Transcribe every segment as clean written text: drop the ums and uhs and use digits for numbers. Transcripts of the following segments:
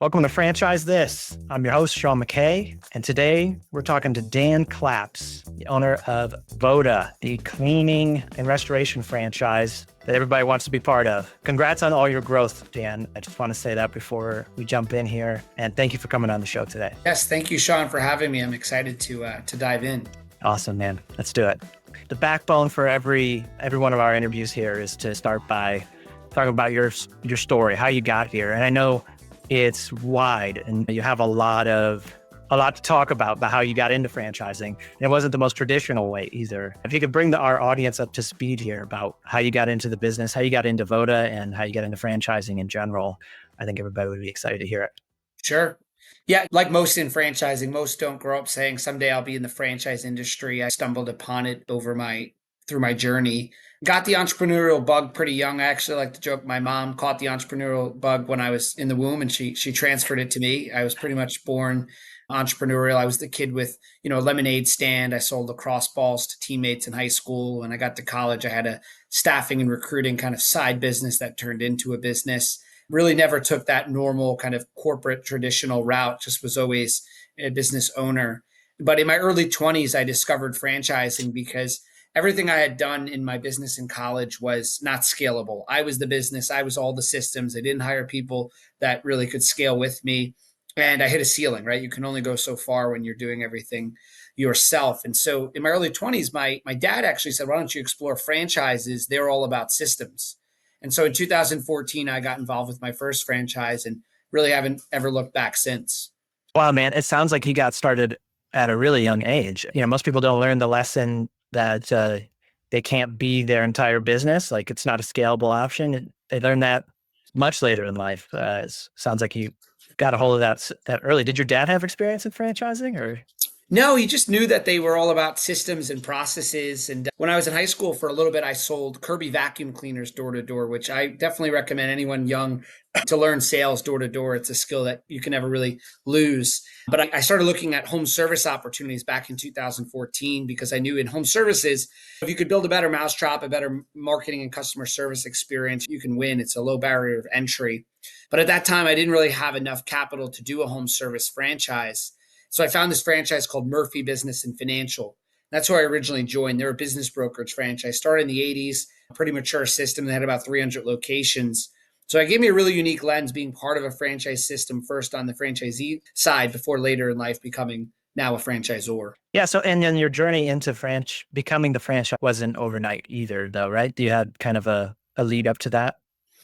Welcome to Franchise This. I'm your host, Sean McKay, and today we're talking to Dan Claps, the owner of Voda, the cleaning and restoration franchise that everybody wants to be part of. Congrats on all your growth, Dan. I just want to say that before we jump in here, and thank you for coming on the show today. Yes, thank you, Sean, for having me. I'm excited to dive in. Awesome, man. Let's do it. The backbone for every one of our interviews here is to start by talking about your story, how you got here, and I know it's wide and you have a lot to talk about how you got into franchising. It wasn't the most traditional way either. If you could bring our audience up to speed here about how you got into the business, how you got into Voda, and how you got into franchising in general, I think everybody would be excited to hear it. Sure. Yeah, like most in franchising, most don't grow up saying someday I'll be in the franchise industry. I stumbled upon it through my journey. Got the entrepreneurial bug pretty young. I actually like to joke my mom caught the entrepreneurial bug when I was in the womb and she transferred it to me. I was pretty much born entrepreneurial. I was the kid with, a lemonade stand. I sold lacrosse balls to teammates in high school. When I got to college, I had a staffing and recruiting kind of side business that turned into a business. Really never took that normal kind of corporate traditional route, just was always a business owner. But in my early 20s, I discovered franchising because everything I had done in my business in college was not scalable. I was the business, I was all the systems. I didn't hire people that really could scale with me. And I hit a ceiling, right? You can only go so far when you're doing everything yourself. And so in my early 20s, my dad actually said, why don't you explore franchises? They're all about systems. And so in 2014, I got involved with my first franchise and really haven't ever looked back since. Wow, man, it sounds like you got started at a really young age. Most people don't learn the lesson that they can't be their entire business. Like it's not a scalable option. They learn that much later in life. It sounds like you got a hold of that early. Did your dad have experience in franchising or? No, he just knew that they were all about systems and processes. And when I was in high school for a little bit, I sold Kirby vacuum cleaners door to door, which I definitely recommend anyone young to learn sales door to door. It's a skill that you can never really lose. But I started looking at home service opportunities back in 2014 because I knew in home services, if you could build a better mousetrap, a better marketing and customer service experience, you can win. It's a low barrier of entry. But at that time, I didn't really have enough capital to do a home service franchise. So I found this franchise called Murphy Business and Financial. That's where I originally joined. They're a business brokerage franchise. Started in the 80s, a pretty mature system. They had about 300 locations. So it gave me a really unique lens being part of a franchise system first on the franchisee side before later in life becoming now a franchisor. Yeah. So, and then your journey into becoming the franchise wasn't overnight either though, right? You had kind of a lead up to that.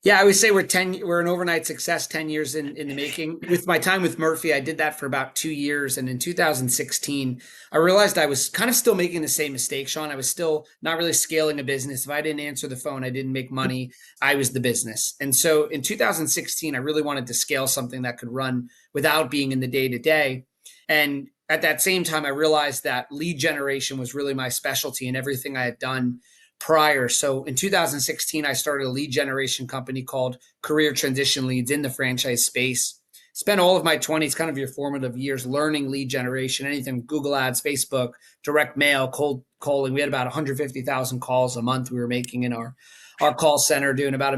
Yeah, I would say we're an overnight success, 10 years in the making. With my time with Murphy, I did that for about 2 years. And in 2016, I realized I was kind of still making the same mistake, Sean. I was still not really scaling a business. If I didn't answer the phone, I didn't make money. I was the business. And so in 2016, I really wanted to scale something that could run without being in the day to day. And at that same time, I realized that lead generation was really my specialty and everything I had done prior. So in 2016, I started a lead generation company called Career Transition Leads in the franchise space. Spent all of my 20s, kind of your formative years, learning lead generation, anything Google Ads, Facebook, direct mail, cold calling. We had about 150,000 calls a month we were making in our call center, doing about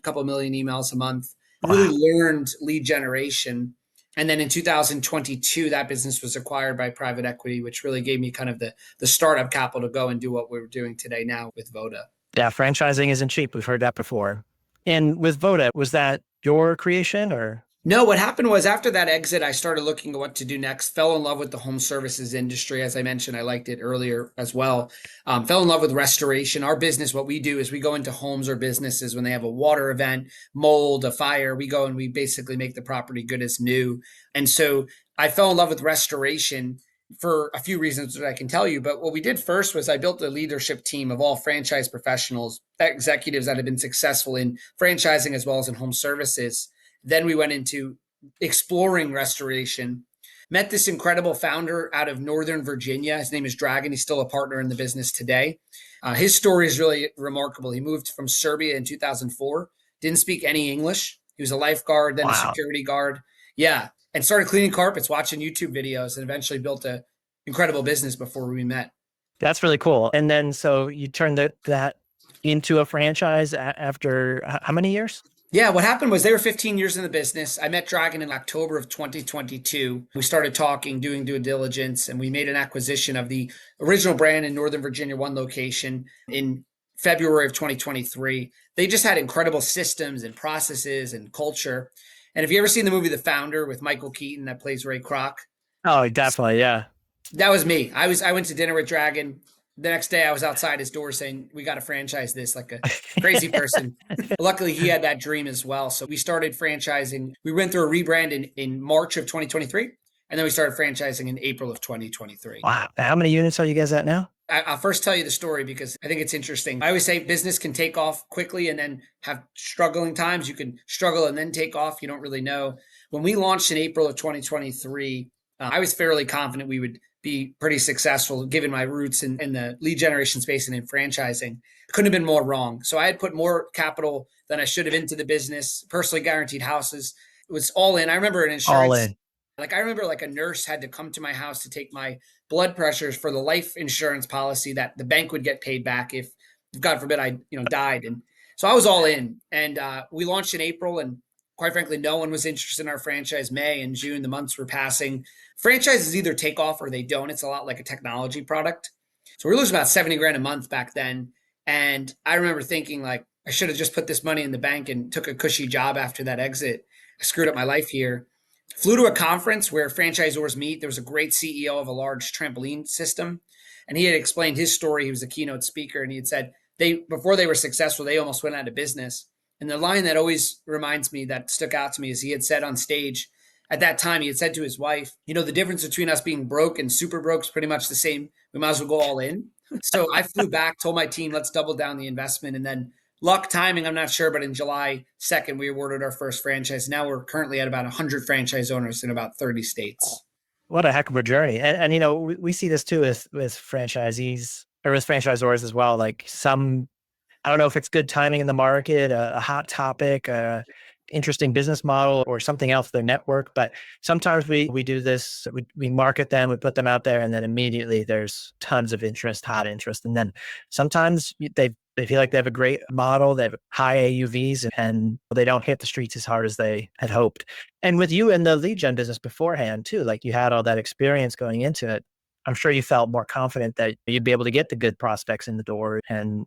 couple of million emails a month. Really Wow. learned lead generation. And then in 2022, that business was acquired by private equity, which really gave me kind of the startup capital to go and do what we're doing today now with Voda. Yeah. Franchising isn't cheap. We've heard that before. And with Voda, was that your creation or? No, what happened was after that exit, I started looking at what to do next. Fell in love with the home services industry. As I mentioned, I liked it earlier as well. Fell in love with restoration. Our business, what we do is we go into homes or businesses when they have a water event, mold, a fire. We go and we basically make the property good as new. And so I fell in love with restoration for a few reasons that I can tell you. But what we did first was I built a leadership team of all franchise professionals, executives that have been successful in franchising as well as in home services. Then we went into exploring restoration. Met this incredible founder out of Northern Virginia. His name is Dragon. He's still a partner in the business today. His story is really remarkable. He moved from Serbia in 2004, didn't speak any English. He was a lifeguard, then a Wow. security guard. Yeah. And started cleaning carpets, watching YouTube videos, and eventually built an incredible business before we met. That's really cool. And then, so you turned that into a franchise after how many years? Yeah, what happened was they were 15 years in the business. I met Dragon in October of 2022. We started talking, doing due diligence, and we made an acquisition of the original brand in Northern Virginia, one location in February of 2023. They just had incredible systems and processes and culture. And if you ever seen the movie The Founder with Michael Keaton that plays Ray Kroc, Oh, definitely. Yeah. that was me. I went to dinner with Dragon. The next day I was outside his door saying, "We got to franchise this," like a crazy person. Luckily, he had that dream as well. So we started franchising. We went through a rebrand in March of 2023, and then we started franchising in April of 2023. Wow. How many units are you guys at now? I'll first tell you the story because I think it's interesting. I always say business can take off quickly and then have struggling times. You can struggle and then take off. You don't really know. When we launched in April of 2023, I was fairly confident we would be pretty successful given my roots in the lead generation space and in franchising. Couldn't have been more wrong. So I had put more capital than I should have into the business, personally guaranteed houses. It was all in. I remember an All insurance, in. like I remember like a nurse had to come to my house to take my blood pressures for the life insurance policy that the bank would get paid back if God forbid I died. And so I was all in, and we launched in April, and quite frankly, no one was interested in our franchise. May and June, the months were passing. Franchises either take off or they don't. It's a lot like a technology product. So we are losing about 70 grand a month back then. And I remember thinking like I should have just put this money in the bank and took a cushy job after that exit. I screwed up my life here. Flew to a conference where franchisors meet. There was a great CEO of a large trampoline system, and he had explained his story. He was a keynote speaker, and he had said they before they were successful, they almost went out of business. And the line that always reminds me that stuck out to me is he had said on stage at that time, he had said to his wife, the difference between us being broke and super broke is pretty much the same. We might as well go all in. So I flew back, told my team, let's double down the investment. And then luck, timing, I'm not sure, but in July 2nd, we awarded our first franchise. Now we're currently at about 100 franchise owners in about 30 states. What a heck of a journey. And we see this too with franchisees or with franchisors as well. Like I don't know if it's good timing in the market, a hot topic, a interesting business model, or something else, their network. But sometimes we do this, we market them, we put them out there, and then immediately there's tons of interest, hot interest. And then sometimes they feel like they have a great model, they have high AUVs, and they don't hit the streets as hard as they had hoped. And with you in the lead gen business beforehand too, like you had all that experience going into it. I'm sure you felt more confident that you'd be able to get the good prospects in the door and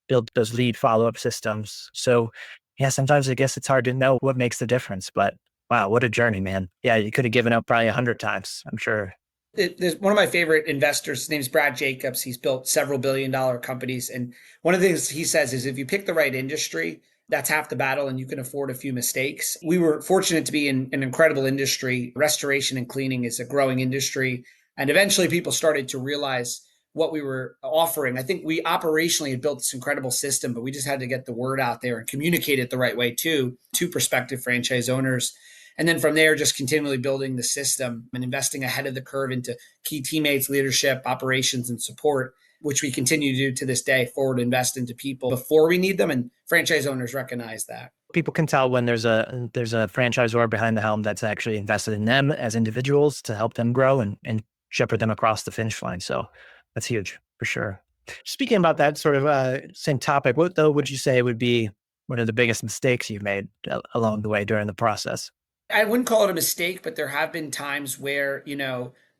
build those lead follow-up systems. So yeah, sometimes I guess it's hard to know what makes the difference, but wow, what a journey, man. Yeah, you could have given up probably 100 times, I'm sure. There's one of my favorite investors. His name's Brad Jacobs. He's built several billion-dollar companies. And one of the things he says is if you pick the right industry, that's half the battle and you can afford a few mistakes. We were fortunate to be in an incredible industry. Restoration and cleaning is a growing industry. And eventually people started to realize what we were offering. I think we operationally had built this incredible system, but we just had to get the word out there and communicate it the right way too to prospective franchise owners. And then from there, just continually building the system and investing ahead of the curve into key teammates, leadership, operations, and support, which we continue to do to this day, forward invest into people before we need them. And franchise owners recognize that. People can tell when there's a franchisor behind the helm that's actually invested in them as individuals to help them grow and shepherd them across the finish line. So that's huge for sure. Speaking about that sort of same topic, what though would you say would be one of the biggest mistakes you've made along the way during the process? I wouldn't call it a mistake, but there have been times where,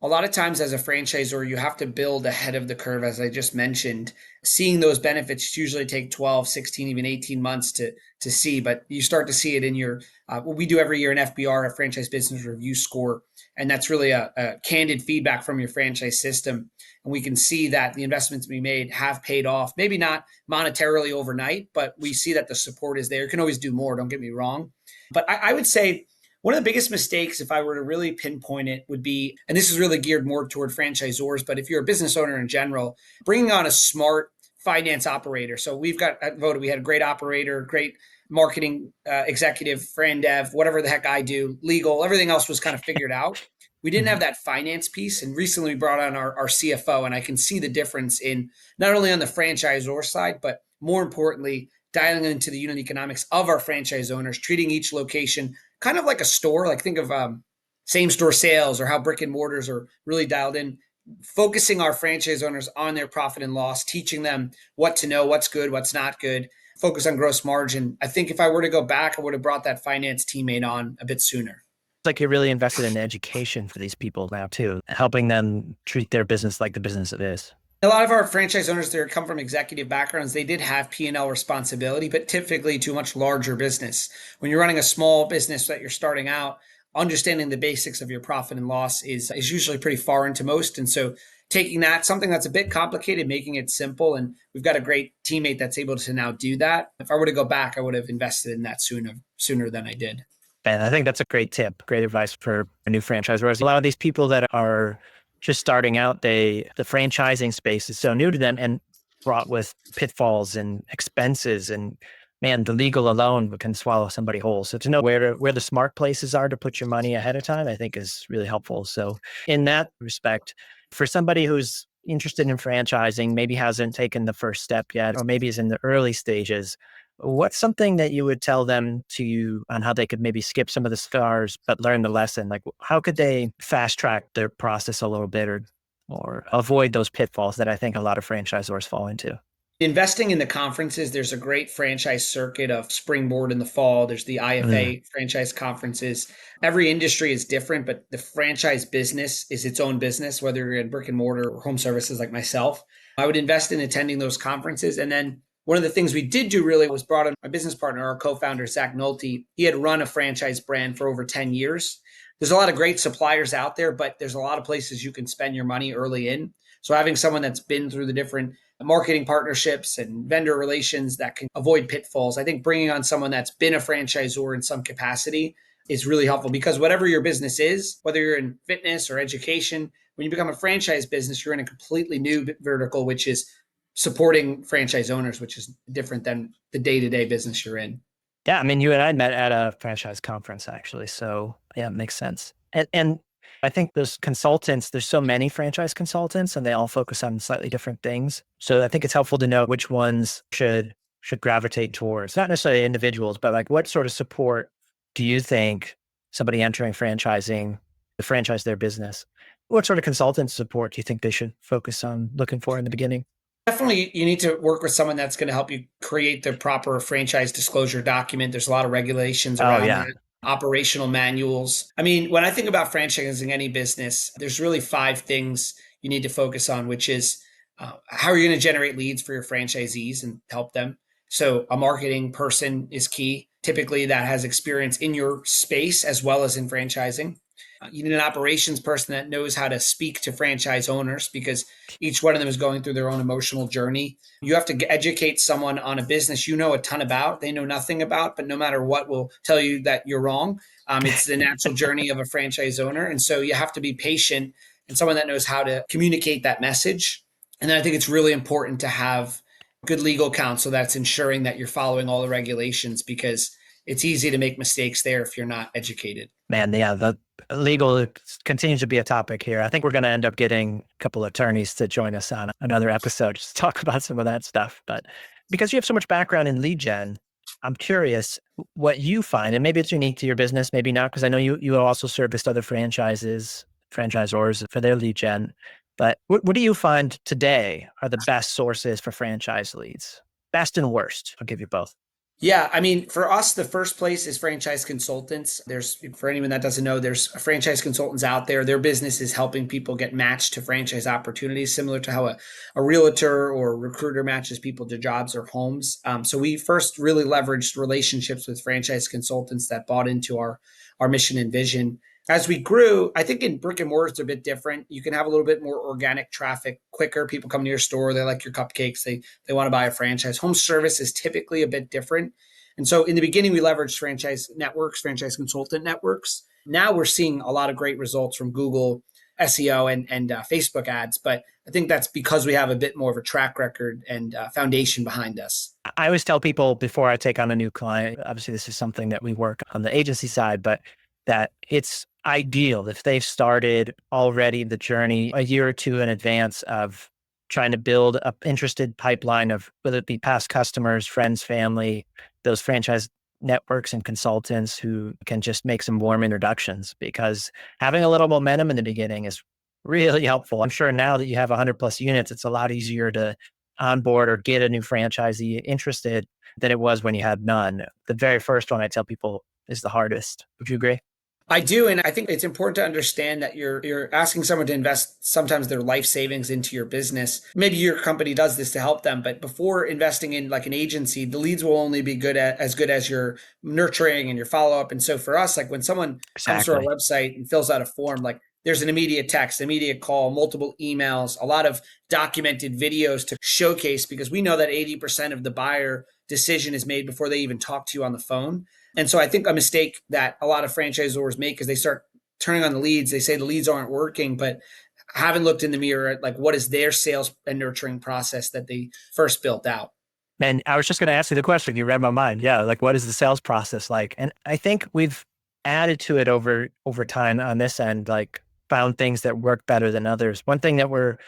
a lot of times as a franchisor, you have to build ahead of the curve, as I just mentioned. Seeing those benefits usually take 12, 16, even 18 months to see, but you start to see it in your, what we do every year in FBR, a franchise business review score. And that's really a candid feedback from your franchise system. And we can see that the investments we made have paid off, maybe not monetarily overnight, but we see that the support is there. You can always do more, don't get me wrong. But I would say, one of the biggest mistakes, if I were to really pinpoint it, would be, and this is really geared more toward franchisors, but if you're a business owner in general, bringing on a smart finance operator. So we've got at Voda, we had a great operator, great marketing executive, friend dev, whatever the heck I do, legal, everything else was kind of figured out. We didn't have that finance piece. And recently we brought on our CFO, and I can see the difference in not only on the franchisor side, but more importantly, dialing into the unit economics of our franchise owners, treating each location kind of like a store. Like think of same store sales or how brick and mortars are really dialed in, focusing our franchise owners on their profit and loss, teaching them what to know, what's good, what's not good. focus on gross margin. I think if I were to go back, I would have brought that finance teammate on a bit sooner. It's like you're really invested in education for these people now too, helping them treat their business like the business it is. A lot of our franchise owners there come from executive backgrounds. They did have P&L responsibility, but typically to a much larger business. When you're running a small business that you're starting out, understanding the basics of your profit and loss is usually pretty foreign to most. And so taking that, something that's a bit complicated, making it simple. And we've got a great teammate that's able to now do that. If I were to go back, I would have invested in that sooner than I did. And I think that's a great tip, great advice for a new franchise. Whereas a lot of these people that are just starting out, the franchising space is so new to them and brought with pitfalls and expenses, and man, the legal alone can swallow somebody whole. So to know where the smart places are to put your money ahead of time, I think is really helpful. So in that respect, for somebody who's interested in franchising, maybe hasn't taken the first step yet, or maybe is in the early stages, what's something that you would tell them on how they could maybe skip some of the scars, but learn the lesson? Like, how could they fast track their process a little bit, or avoid those pitfalls that I think a lot of franchisors fall into? Investing in the conferences, there's a great franchise circuit of Springboard in the fall. There's the Mm. IFA franchise conferences. Every industry is different, but the franchise business is its own business, whether you're in brick and mortar or home services like myself. I would invest in attending those conferences. And then one of the things we did do really was brought in my business partner, our co-founder, Zach Nolte. He had run a franchise brand for over 10 years. There's a lot of great suppliers out there, but there's a lot of places you can spend your money early in. So having someone that's been through the different marketing partnerships and vendor relations that can avoid pitfalls. I think bringing on someone that's been a franchisor in some capacity is really helpful, because whatever your business is, whether you're in fitness or education, when you become a franchise business, you're in a completely new vertical, which is supporting franchise owners, which is different than the day-to-day business you're in. Yeah, I mean, you and I met at a franchise conference actually. So yeah, it makes sense. And I think there's so many franchise consultants and they all focus on slightly different things. So I think it's helpful to know which ones should gravitate towards, not necessarily individuals, but like what sort of support do you think somebody entering franchising to franchise their business? What sort of consultant support do you think they should focus on looking for in the beginning? Definitely, you need to work with someone that's going to help you create the proper franchise disclosure document. There's a lot of regulations Oh around yeah. that, operational manuals. I mean, when I think about franchising any business, there's really five things you need to focus on, which is how are you going to generate leads for your franchisees and help them? So, a marketing person is key. Typically, that has experience in your space as well as in franchising. You need an operations person that knows how to speak to franchise owners, because each one of them is going through their own emotional journey. You have to educate someone on a business you know a ton about, they know nothing about, but no matter what will tell you that you're wrong. It's the natural journey of a franchise owner. And so you have to be patient and someone that knows how to communicate that message. And then I think it's really important to have good legal counsel that's ensuring that you're following all the regulations, because it's easy to make mistakes there if you're not educated. Man, yeah, the legal continues to be a topic here. I think we're going to end up getting a couple of attorneys to join us on another episode just to talk about some of that stuff. But because you have so much background in lead gen, I'm curious what you find, and maybe it's unique to your business, maybe not, because I know you also serviced other franchisors for their lead gen. But what do you find today are the best sources for franchise leads? Best and worst. I'll give you both. Yeah, I mean, for us, the first place is franchise consultants. For anyone that doesn't know, there's franchise consultants out there. Their business is helping people get matched to franchise opportunities, similar to how a realtor or a recruiter matches people to jobs or homes. So we first really leveraged relationships with franchise consultants that bought into our mission and vision. As we grew, I think in brick and mortar, it's a bit different. You can have a little bit more organic traffic quicker. People come to your store, they like your cupcakes, they want to buy a franchise. Home service is typically a bit different. And so in the beginning, we leveraged franchise networks, franchise consultant networks. Now we're seeing a lot of great results from Google, SEO, and Facebook ads. But I think that's because we have a bit more of a track record and foundation behind us. I always tell people before I take on a new client, obviously this is something that we work on the agency side, but that it's ideal if they've started already the journey a year or two in advance of trying to build an interested pipeline of whether it be past customers, friends, family, those franchise networks and consultants who can just make some warm introductions, because having a little momentum in the beginning is really helpful. I'm sure now that you have 100 plus units, it's a lot easier to onboard or get a new franchisee interested than it was when you had none. The very first one I tell people is the hardest. Would you agree? I do, and I think it's important to understand that you're asking someone to invest sometimes their life savings into your business. Maybe your company does this to help them, but before investing in like an agency, the leads will only be good as your nurturing and your follow up. And so for us, like when someone comes to our Exactly. website and fills out a form, like there's an immediate text, immediate call, multiple emails, a lot of documented videos to showcase because we know that 80% of the buyer decision is made before they even talk to you on the phone. And so I think a mistake that a lot of franchisors make is they start turning on the leads. They say the leads aren't working, but haven't looked in the mirror at like what is their sales and nurturing process that they first built out. And I was just going to ask you the question. You read my mind. Yeah. Like, what is the sales process like? And I think we've added to it over time on this end, like found things that work better than others. One thing that we're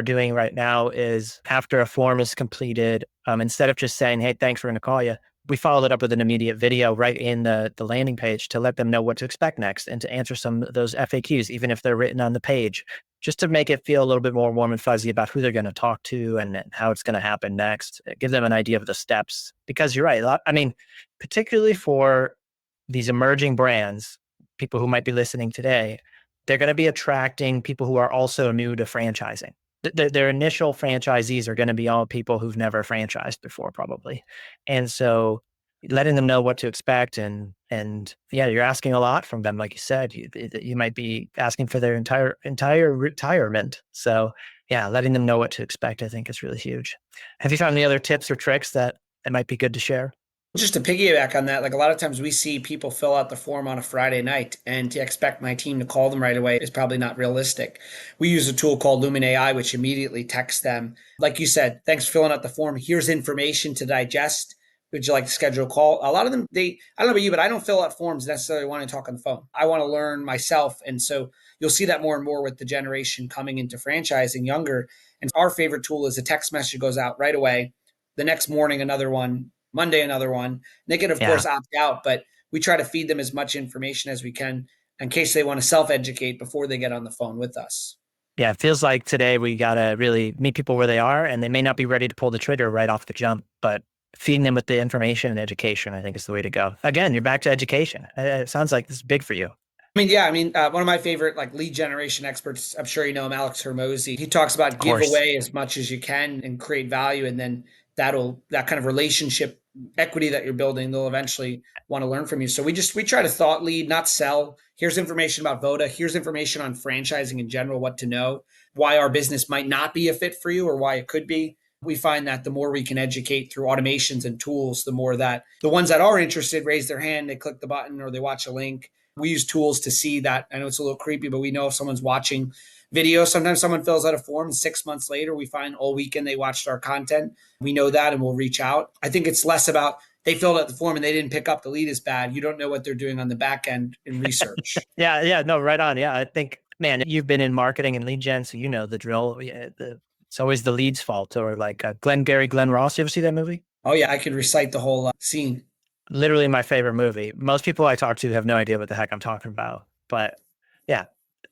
doing right now is after a form is completed, instead of just saying, "Hey, thanks, we're going to call you," we followed it up with an immediate video right in the landing page to let them know what to expect next and to answer some of those FAQs, even if they're written on the page, just to make it feel a little bit more warm and fuzzy about who they're going to talk to and how it's going to happen next. Give them an idea of the steps. Because you're right. I mean, particularly for these emerging brands, people who might be listening today, they're going to be attracting people who are also new to franchising. Their initial franchisees are going to be all people who've never franchised before, probably. And so letting them know what to expect and yeah, you're asking a lot from them. Like you said, you might be asking for their entire retirement. So yeah, letting them know what to expect, I think, is really huge. Have you found any other tips or tricks that might be good to share? Just to piggyback on that, like a lot of times we see people fill out the form on a Friday night, and to expect my team to call them right away is probably not realistic. We use a tool called Lumen AI, which immediately texts them. Like you said, thanks for filling out the form. Here's information to digest. Would you like to schedule a call? A lot of them, I don't know about you, but I don't fill out forms necessarily want to talk on the phone. I want to learn myself. And so you'll see that more and more with the generation coming into franchising younger. And our favorite tool is a text message goes out right away. The next morning, another one, Monday, another one. They can, of Yeah. course, opt out, but we try to feed them as much information as we can in case they want to self educate before they get on the phone with us. Yeah, it feels like today we gotta really meet people where they are, and they may not be ready to pull the trigger right off the jump, but feeding them with the information and education, I think, is the way to go. Again, you're back to education. It sounds like this is big for you. Of One of my favorite like lead generation experts, I'm sure you know him, Alex Hermosi. He talks about give course. away as much as you can and create value, and then that kind of relationship equity that you're building, they'll eventually want to learn from you. So we try to thought lead, not sell. Here's information about Voda. Here's information on franchising in general, what to know, why our business might not be a fit for you or why it could be. We find that the more we can educate through automations and tools, the more that the ones that are interested raise their hand, they click the button or they watch a link. We use tools to see that. I know it's a little creepy, but we know if someone's watching video. Sometimes someone fills out a form and 6 months later, we find all weekend they watched our content. We know that and we'll reach out. I think it's less about they filled out the form and they didn't pick up the lead as bad. You don't know what they're doing on the back end in research. Yeah, yeah, no, right on. Yeah, I think, man, you've been in marketing and lead gen, so you know the drill. Yeah, it's always the lead's fault, or like Glenn Ross. You ever see that movie? Oh, yeah, I could recite the whole scene. Literally my favorite movie. Most people I talk to have no idea what the heck I'm talking about. But yeah,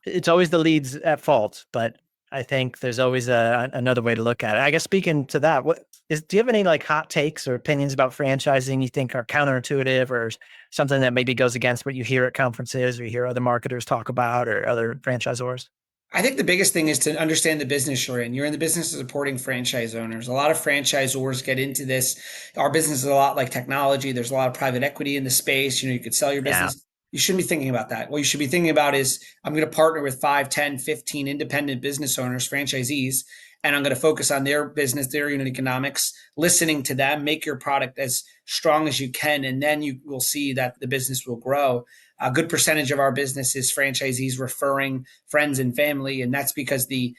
it's always the leads at fault. But I think there's always another way to look at it. I guess speaking to that, do you have any like hot takes or opinions about franchising you think are counterintuitive or something that maybe goes against what you hear at conferences or you hear other marketers talk about or other franchisors? I think the biggest thing is to understand the business you're in. You're in the business of supporting franchise owners. A lot of franchisors get into this. Our business is a lot like technology. There's a lot of private equity in the space. You could sell your Yeah. business. You shouldn't be thinking about that. What you should be thinking about is I'm going to partner with 5, 10, 15 independent business owners, franchisees, and I'm going to focus on their business, their unit economics, listening to them, make your product as strong as you can, and then you will see that the business will grow. A good percentage of our business is franchisees referring friends and family, and that's because the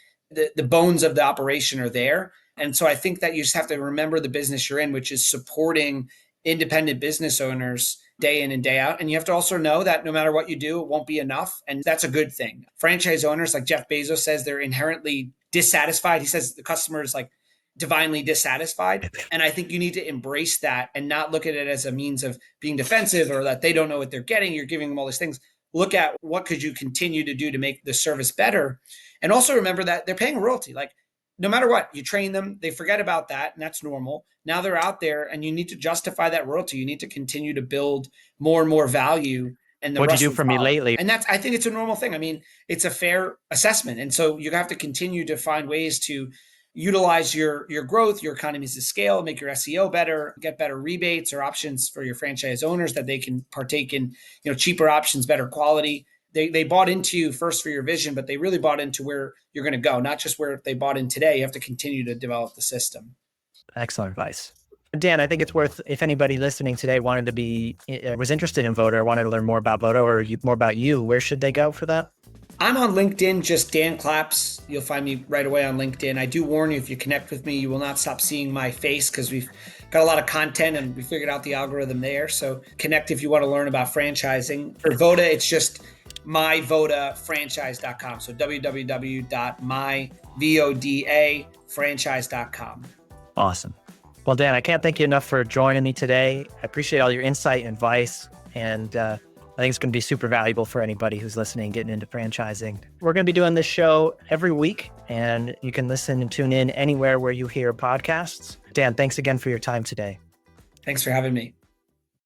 bones of the operation are there. And so I think that you just have to remember the business you're in, which is supporting independent business owners day in and day out. And you have to also know that no matter what you do, it won't be enough. And that's a good thing. Franchise owners, like Jeff Bezos says, they're inherently dissatisfied. He says the customer is like divinely dissatisfied. And I think you need to embrace that and not look at it as a means of being defensive or that they don't know what they're getting. You're giving them all these things. Look at what could you continue to do to make the service better. And also remember that they're paying a royalty. Like no matter what, you train them, they forget about that, and that's normal. Now they're out there, and you need to justify that royalty. You need to continue to build more and more value, and the What'd you rest do will for me follow. lately? And I think it's a normal thing. I mean, it's a fair assessment. And so you have to continue to find ways to utilize your growth, your economies of scale, make your SEO better, get better rebates or options for your franchise owners that they can partake in, cheaper options, better quality. They bought into you first for your vision, but they really bought into where you're going to go, not just where they bought in today. You have to continue to develop the system. Excellent advice. Dan, I think it's worth, if anybody listening today wanted to was interested in Voda or wanted to learn more about Voda or more about you, where should they go for that? I'm on LinkedIn, just Dan Claps. You'll find me right away on LinkedIn. I do warn you, if you connect with me, you will not stop seeing my face because we've got a lot of content and we figured out the algorithm there. So connect if you want to learn about franchising. For Voda, it's just myvodafranchise.com. So www.myvodafranchise.com. Awesome. Well, Dan, I can't thank you enough for joining me today. I appreciate all your insight and advice. And I think it's going to be super valuable for anybody who's listening, getting into franchising. We're going to be doing this show every week, and you can listen and tune in anywhere where you hear podcasts. Dan, thanks again for your time today. Thanks for having me.